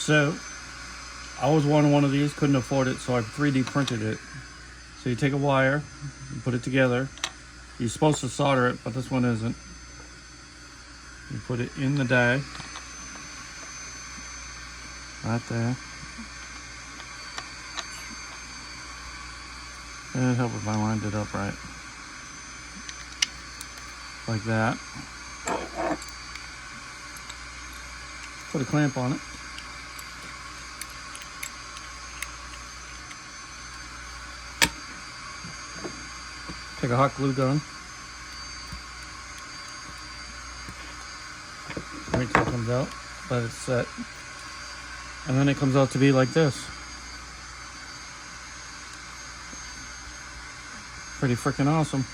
So I always wanted one of these, couldn't afford it, so I 3D printed it. So you take a wire, you put it together. You're supposed to solder it, but this one isn't. You put it in the die, right there. It'd help if I lined it up right, like that. Put a clamp on it. Take a hot glue gun. Wait till it comes out, let it set. And then it comes out to be like this. Pretty freaking awesome.